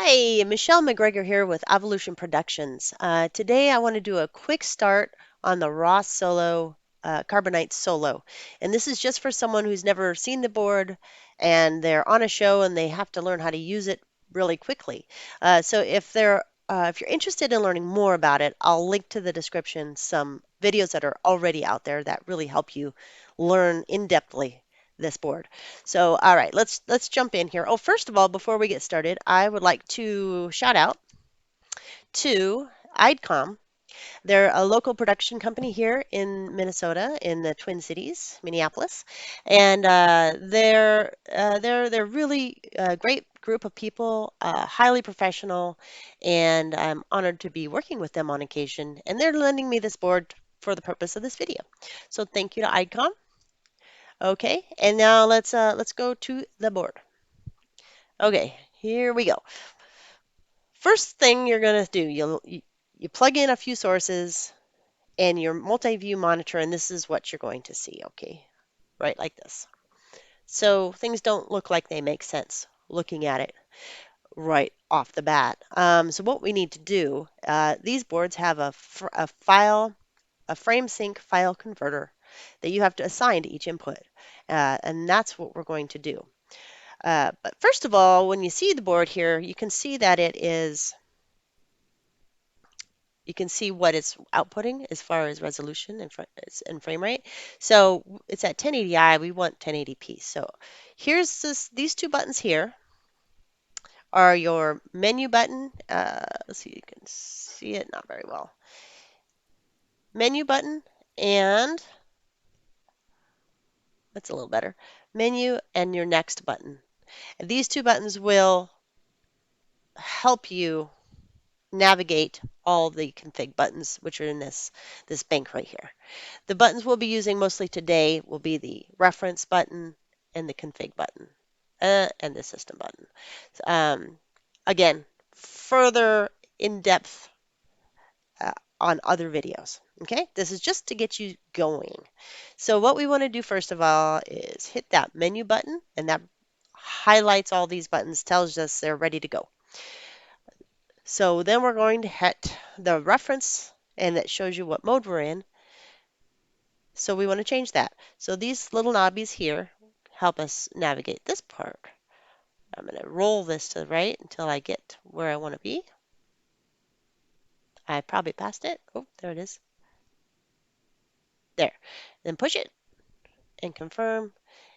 Hi, Michelle McGregor here with AVolution Productions. Today I want to do a quick start on the Ross Carbonite Solo. And this is just for someone who's never seen the board and they're on a show and they have to learn how to use it really quickly. So if you're interested in learning more about it, I'll link to the description some videos that are already out there that really help you learn in-depthly this board. So, all right, let's jump in here. Oh, first of all, before we get started, I would like to shout out to IDCOM. They're a local production company here in Minnesota, in the Twin Cities, Minneapolis, and they're really a great group of people, highly professional, and I'm honored to be working with them on occasion. And they're lending me this board for the purpose of this video. So thank you to IDCOM. Okay, and now let's go to the board. Okay, here we go. First thing you're gonna do, you plug in a few sources and your multi-view monitor, and this is what you're going to see. Okay, right like this. So things don't look like they make sense looking at it right off the bat. So what we need to do, these boards have a frame sync file converter that you have to assign to each input, and that's what we're going to do. But first of all, when you see the board here, you can see that you can see what it's outputting as far as resolution and frame rate. So it's at 1080i, we want 1080p. So these two buttons here are your menu button. Let's see, you can see it, not very well. Menu button, and that's a little better. Menu and your next button. And these two buttons will help you navigate all the config buttons, which are in this bank right here. The buttons we'll be using mostly today will be the reference button and the config button and the system button. Um, Again, further in-depth uh, on other videos. Okay, this is just to get you going. So what we want to do first of all is hit that menu button, and that highlights all these buttons, tells us they're ready to go. So then we're going to hit the reference, and it shows you what mode we're in. So we want to change that. So these little knobbies here help us navigate this part. I'm going to roll this to the right until I get where I want to be. I probably passed it. Oh, there it is. There. Then push it and confirm,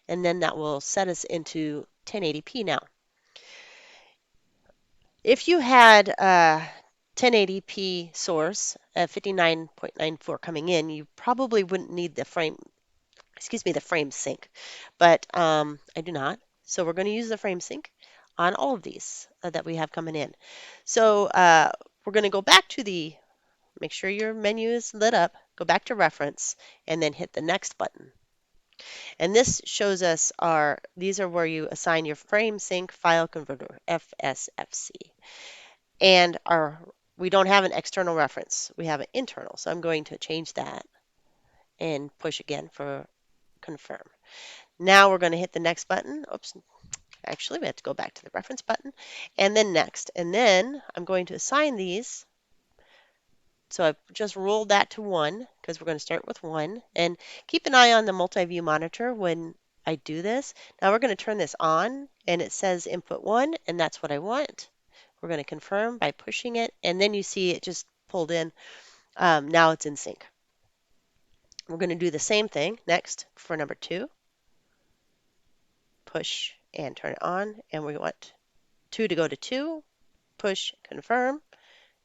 and then that will set us into 1080p now. If you had a 1080p source at 59.94 coming in, you probably wouldn't need the frame sync, but I do not. So we're going to use the frame sync on all of these that we have coming in. So we're going to go back to make sure your menu is lit up, go back to reference, and then hit the next button. And this shows us these are where you assign your frame sync file converter, FSFC. And we don't have an external reference, we have an internal. So I'm going to change that and push again for confirm. Now we're going to hit the next button. Oops, actually we have to go back to the reference button and then next. And then I'm going to assign these. So I've just rolled that to 1 because we're going to start with 1. And keep an eye on the multi-view monitor when I do this. Now we're going to turn this on and it says input 1 and that's what I want. We're going to confirm by pushing it and then you see it just pulled in. Now it's in sync. We're going to do the same thing next for number 2. Push and turn it on and we want 2 to go to 2. Push, confirm.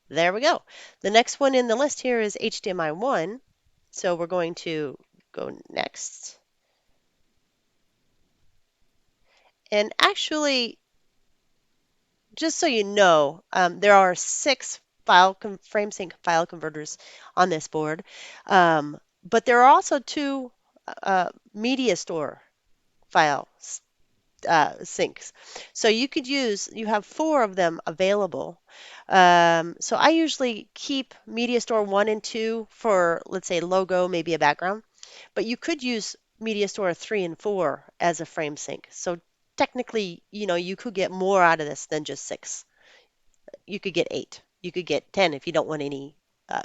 There we go. The next one in the list here is HDMI 1. So we're going to go next. And actually, just so you know, there are 6 frame sync file converters on this board. But there are also 2 media store file syncs. So you have 4 of them available. So I usually keep Media Store 1 and 2 for, let's say, logo, maybe a background. But you could use Media Store 3 and 4 as a frame sync. So technically, you could get more out of this than just 6. you could get 8. You could get 10 if you don't want any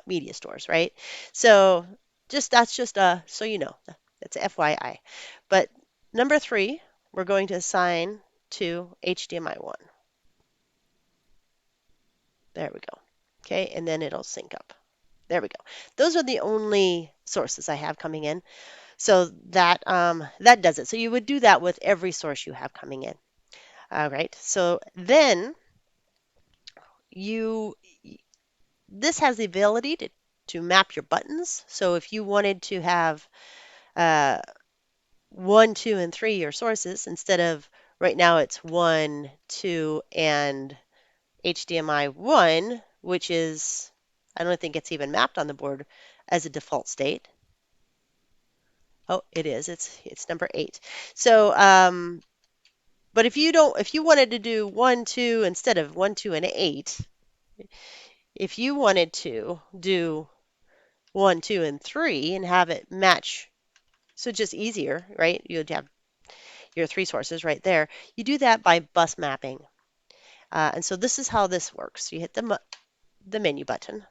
media stores, right? So that's just so you know, that's FYI. But number 3, we're going to assign to HDMI 1. There we go. Okay, and then it'll sync up. There we go. Those are the only sources I have coming in. So that does it. So you would do that with every source you have coming in. All right. So then you this has the ability to map your buttons. So if you wanted to have uh, 1, 2, and 3 your sources instead of right now it's 1, 2, and HDMI 1, which is I don't think it's even mapped on the board as a default state. Oh, it is. It's number 8. So but if you wanted to do 1, 2 instead of 1, 2, and 8, if you wanted to do 1, 2, and 3 and have it match, so just easier, right? You'd have your 3 sources right there. You do that by bus mapping. And so this is how this works. You hit the menu button,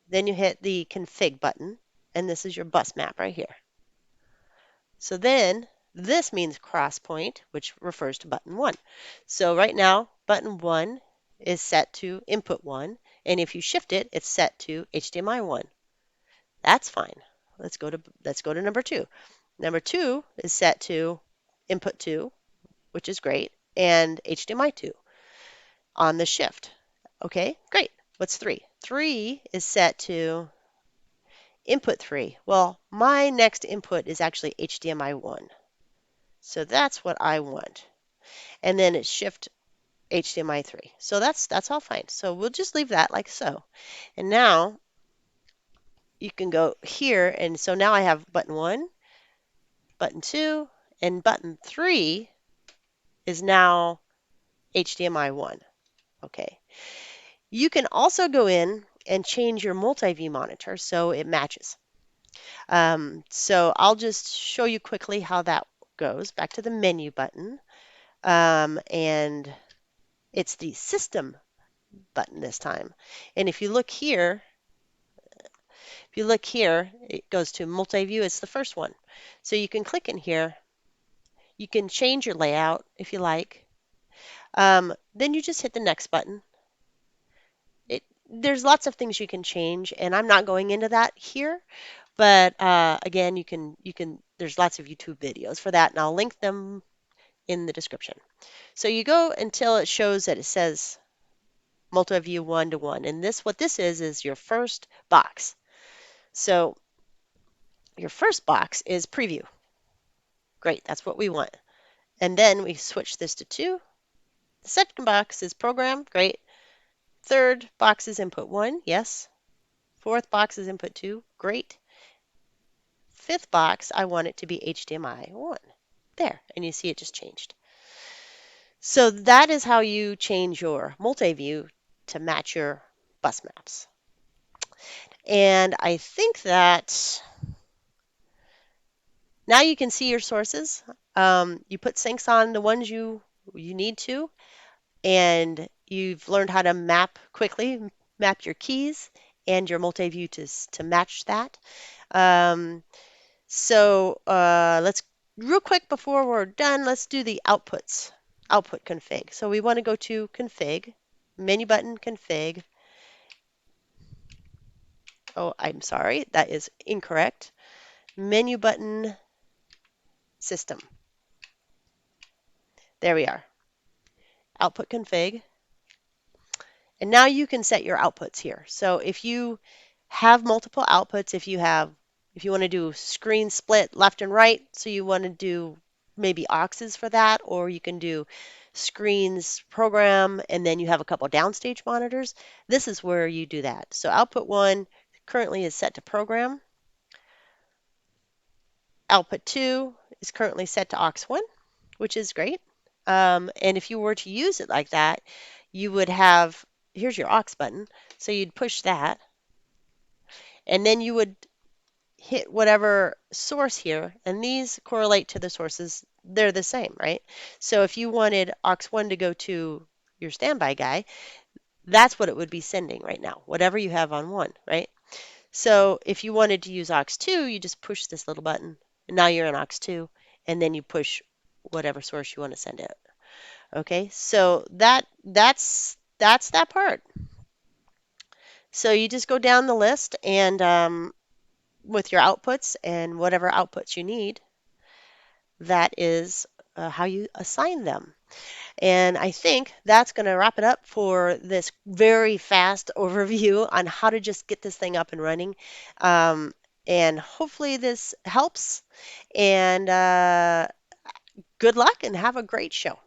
then you hit the config button, and this is your bus map right here. So then this means cross point, which refers to button 1. So right now, button 1 is set to input 1, and if you shift it, it's set to HDMI 1. That's fine. Let's go to number 2. Number 2 is set to input 2, which is great, and HDMI 2 on the shift. Okay, great. What's 3? 3 is set to input 3. Well, my next input is actually HDMI 1. So that's what I want. And then it's shift HDMI 3. So that's all fine. So we'll just leave that like so. And now you can go here, and so now I have button 1, button 2, and button 3 is now HDMI 1. Okay. You can also go in and change your multi-view monitor so it matches. So I'll just show you quickly how that goes. Back to the menu button, and it's the system button this time. And if you look here, it goes to multi-view. It's the first one. So you can click in here. You can change your layout if you like. Then you just hit the next button. There's lots of things you can change, and I'm not going into that here. But again, there's lots of YouTube videos for that, and I'll link them in the description. So you go until it shows that it says multi-view 1 to 1. And what this is your first box. So your first box is preview. Great, that's what we want. And then we switch this to 2. The second box is program. Great. Third box is input 1. Yes. Fourth box is input 2. Great. Fifth box, I want it to be HDMI 1. There, and you see it just changed. So that is how you change your multi-view to match your bus maps. And I think that now you can see your sources. You put syncs on the ones you need to, and you've learned how to map your keys and your multi-view to match that. Let's real quick before we're done, let's do the output config. So we want to go to config, menu button config. Oh, I'm sorry, that is incorrect. Menu button system. There we are. Output config. And now you can set your outputs here. So if you have multiple outputs, if you want to do screen split left and right, so you want to do maybe auxes for that, or you can do screens program and then you have a couple downstage monitors, this is where you do that. So output 1 currently is set to program. Output 2 is currently set to aux 1, which is great. And if you were to use it like that, you would have, here's your aux button, so you'd push that, and then you would hit whatever source here, and these correlate to the sources. They're the same, right? So if you wanted aux 1 to go to your standby guy, That's what it would be sending right now, whatever you have on one, right? So if you wanted to use aux2, you just push this little button, and now you're in aux2, and then you push whatever source you want to send it. Okay, so that's that part. So you just go down the list and with your outputs and whatever outputs you need, that is how you assign them. And I think that's going to wrap it up for this very fast overview on how to just get this thing up and running. Um, and hopefully this helps. And good luck and have a great show.